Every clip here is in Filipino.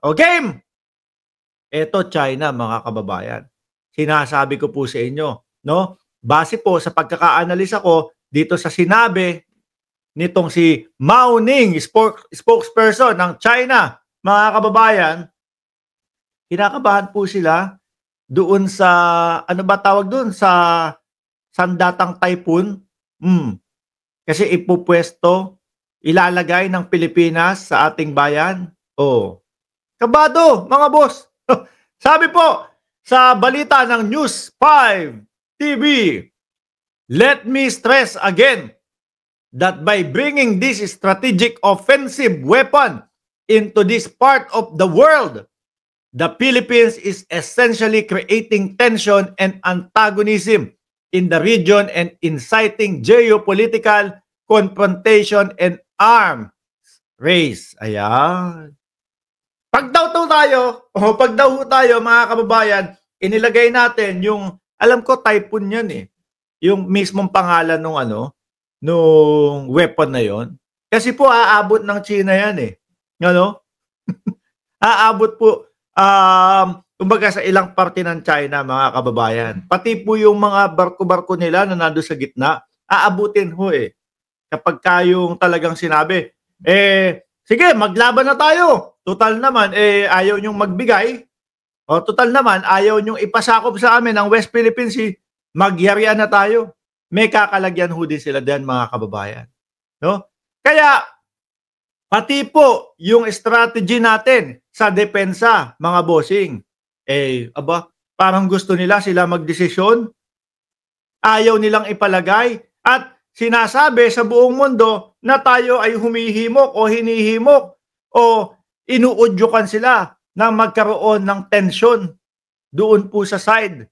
O game! Eto China mga kababayan. Sinasabi ko po sa inyo, no? Base po sa pagkaka-analisa ko dito sa sinabi nitong si Mao Ning, spokesperson ng China, mga kababayan, kinakabahan po sila doon sa, ano ba tawag doon, sa sandatang typhoon. Kasi ipupwesto, ilalagay ng Pilipinas sa ating bayan. Oh, kabado, mga boss. Sabi po sa balita ng News 5 TV, let me stress again that by bringing this strategic offensive weapon into this part of the world, the Philippines is essentially creating tension and antagonism in the region and inciting geopolitical confrontation and arms race. Ayan. Pag daw tayo mga kababayan, inilagay natin yung, alam ko typhoon yan eh, yung mismong pangalan nung nung weapon na yon. Kasi po aabot ng China yan eh. Ano? Aabot po kumbaga sa ilang parte ng China, mga kababayan. Pati po yung mga barko-barko nila na nando sa gitna, aabutin ho eh. Kapag kayong talagang sinabi, sige, maglaban na tayo. Total naman, ayaw nyong magbigay. O total naman, ayaw nyong ipasakop sa amin ng West Philippine Sea. Magyarian na tayo. May kakalagyan ho din sila diyan, mga kababayan. No? Kaya, pati po yung strategy natin sa depensa, mga bossing. Parang gusto nila sila magdesisyon. Ayaw nilang ipalagay. At sinasabi sa buong mundo na tayo ay humihimok o hinihimok o inuudyukan sila na magkaroon ng tensyon doon po sa side,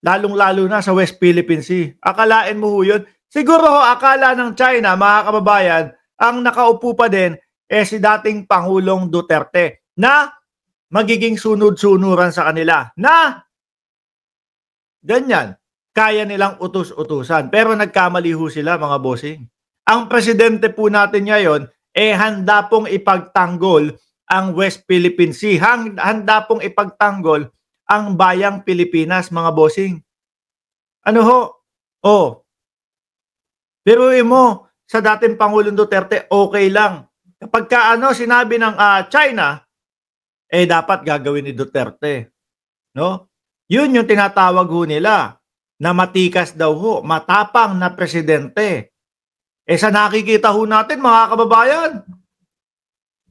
lalong-lalo na sa West Philippine Sea. Akalain mo ho yun? Siguro ho, akala ng China, mga kababayan, ang nakaupo pa din si dating Pangulong Duterte na magiging sunod-sunuran sa kanila na ganyan, kaya nilang utus-utusan. Pero nagkamali ho sila, mga bossing. Ang presidente po natin ngayon, handa pong ipagtanggol ang West Philippine Sea. Handa pong ipagtanggol ang bayang Pilipinas, mga bossing. Ano ho? Biruin mo, sa dating Pangulong Duterte, okay lang. Kapag sinabi ng China, dapat gagawin ni Duterte. No? Yun yung tinatawag ho nila na matikas daw ho, matapang na presidente. Sa nakikita ho natin, mga kababayan,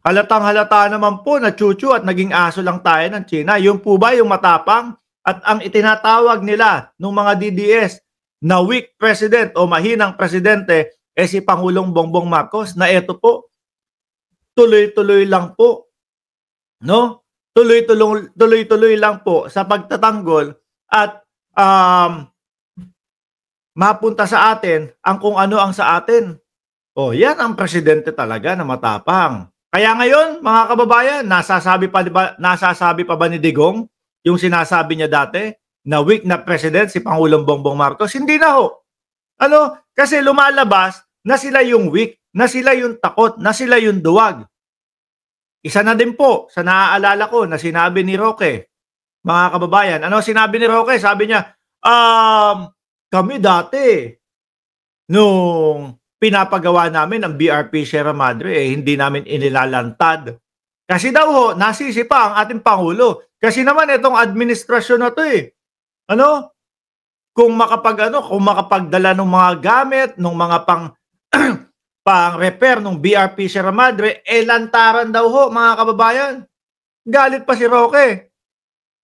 halatang-halata naman po na chuchu at naging aso lang tayo ng China. Yung po ba yung matapang? At ang itinatawag nila ng mga DDS na weak president o mahinang presidente si Pangulong Bongbong Marcos na eto po, tuloy-tuloy lang po. No? Tuloy-tuloy lang po sa pagtatanggol at mapunta sa atin ang kung ano ang sa atin. Yan ang presidente talaga na matapang. Kaya ngayon, mga kababayan, nasasabi pa ba ni Digong yung sinasabi niya dati na weak na president si Pangulong Bongbong Marcos? Hindi na ho. Kasi lumalabas na sila yung weak, na sila yung takot, na sila yung duwag. Isa na din po sa naaalala ko na sinabi ni Roque, mga kababayan. Ano sinabi ni Roque? Sabi niya, kami dati, nung pinapagawa namin ang BRP Sierra Madre, hindi namin inilalantad. Kasi daw ho, nasisi pa ang ating Pangulo. Kasi naman itong administrasyon na to kung makapagdala ng mga gamit, ng mga pang-repair ng BRP Sierra Madre, lantaran daw ho, mga kababayan. Galit pa si Roque.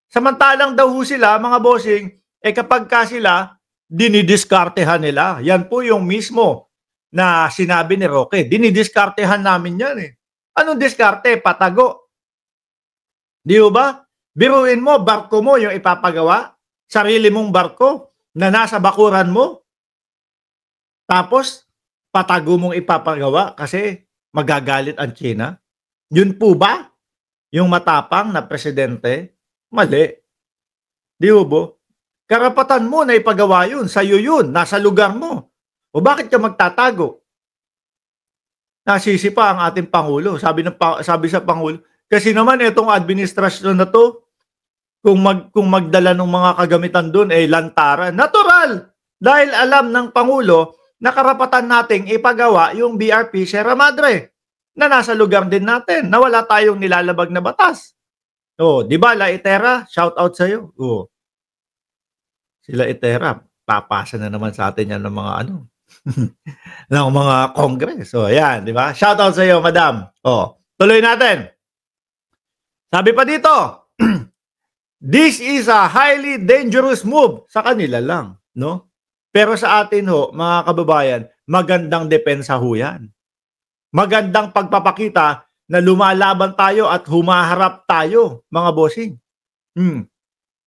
Samantalang daw ho sila, mga bossing, kapag sila, dinidiskartehan nila. Yan po yung mismo na sinabi ni Roque. Dinidiskartehan namin yan Anong diskarte? Patago. Di ba? Biruin mo, barko mo yung ipapagawa. Sarili mong barko na nasa bakuran mo. Tapos, patago mong ipapagawa kasi magagalit ang China. Yun po ba? Yung matapang na presidente? Mali. Di ba? Karapatan mo na ipagawa yun. Sa'yo yun. Nasa lugar mo. O bakit ka magtatago? Nasisi pa ang ating Pangulo. Sabi sa Pangulo, Kasi naman itong administrasyon na 'to, kung magdala ng mga kagamitan dun, eh, lantaran. Natural! Dahil alam ng Pangulo na karapatan nating ipagawa yung BRP Sierra Madre na nasa lugar din natin, na wala tayong nilalabag na batas. Oh, 'di ba, La Itera, shout out sa'yo. Oh, sila Itera, papasa na naman sa atin 'yan ng mga ano, ng mga Congress. Oh, 'yan, 'di ba? Shout out sa'yo, madam. Oh, tuloy natin. Sabi pa dito, this is a highly dangerous move. Sa kanila lang, no? Pero sa atin ho, mga kababayan, magandang depensa ho yan. Magandang pagpapakita na lumalaban tayo at humaharap tayo, mga bossing.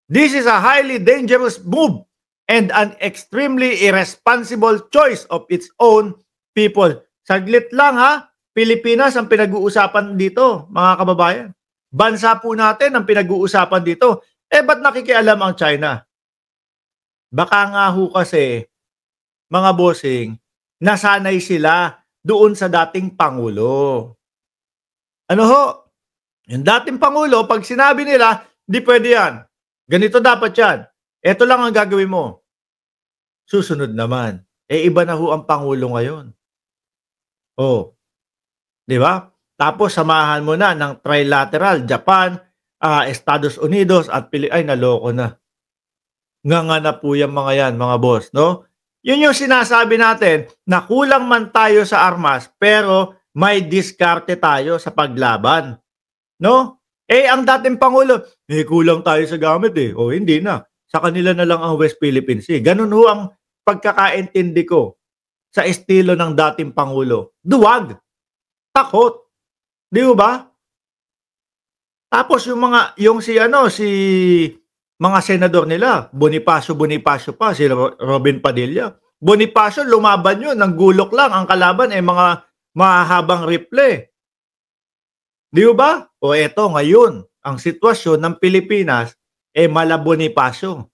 This is a highly dangerous move and an extremely irresponsible choice of its own people. Saglit lang ha, Pilipinas ang pinag-uusapan dito, mga kababayan. Bansa po natin ang pinag-uusapan dito. Eh, ba't nakikialam ang China? Baka nga ho kasi, mga bossing, nasanay sila doon sa dating Pangulo. Ano ho? Yung dating Pangulo, pag sinabi nila, di pwede yan. Ganito dapat yan. Ito lang ang gagawin mo. Susunod naman. Eh, iba na ho ang Pangulo ngayon. Oh, di ba? Tapos samahan mo na ng trilateral, Japan, Estados Unidos at ay naloko na. Nga na po yung mga yan, mga boss, no? Yun yung sinasabi natin na kulang man tayo sa armas pero may diskarte tayo sa paglaban, no? Eh ang dating Pangulo, kulang tayo sa gamit eh. O hindi na. Sa kanila na lang ang West Philippine Sea. Ganun ho ang pagkakaintindi ko sa estilo ng dating Pangulo. Duwag. Takot. Di ba? Tapos yung mga senador nila, Bonifacio pa, si Robin Padilla. Bonifacio, lumaban yun, ng gulok lang. Ang kalaban ay mga mahabang rifle. Di ba? O eto ngayon, ang sitwasyon ng Pilipinas ay mala Bonifacio.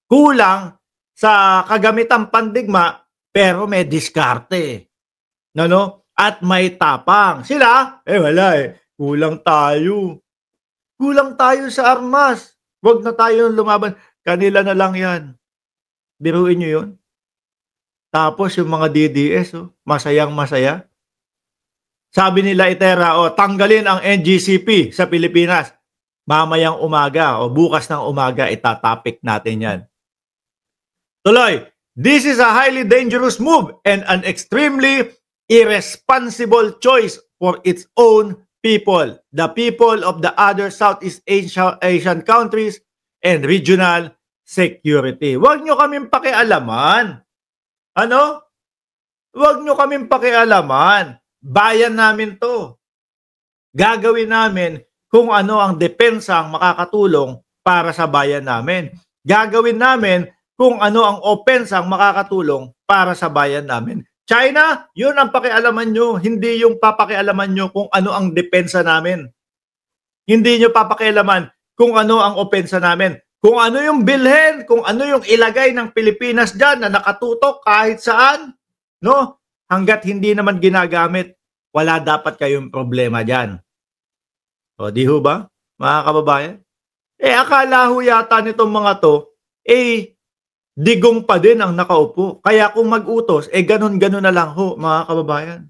Kulang sa kagamitang pandigma, pero may diskarte. No? At may tapang. Sila, wala eh. Kulang tayo. Kulang tayo sa armas. Huwag na tayo lumaban. Kanila na lang yan. Biruin nyo yun. Tapos yung mga DDS, masayang masaya. Sabi nila Itera, tanggalin ang NGCP sa Pilipinas. Mamayang umaga o bukas ng umaga, itatapik natin yan. Tuloy, this is a highly dangerous move and an extremely irresponsible choice for its own people, the people of the other Southeast Asian countries and regional security. Huwag nyo kaming pakialaman. Ano? Huwag nyo kaming pakialaman. Bayan namin to. Gagawin namin kung ano ang depensang makakatulong para sa bayan namin. Gagawin namin kung ano ang opensang makakatulong para sa bayan namin. China, yun ang pakialaman nyo. Hindi yung papakialaman nyo kung ano ang depensa namin. Hindi nyo papakialaman kung ano ang opensa namin. Kung ano yung bilhin, kung ano yung ilagay ng Pilipinas dyan na nakatutok kahit saan. No? Hanggat hindi naman ginagamit, wala dapat kayong problema dyan. O, di ho ba, mga kababayan? Akala ho yata nitong mga to, digong pa din ang nakaupo. Kaya kung mag-utos, ganun-ganun na lang ho, mga kababayan.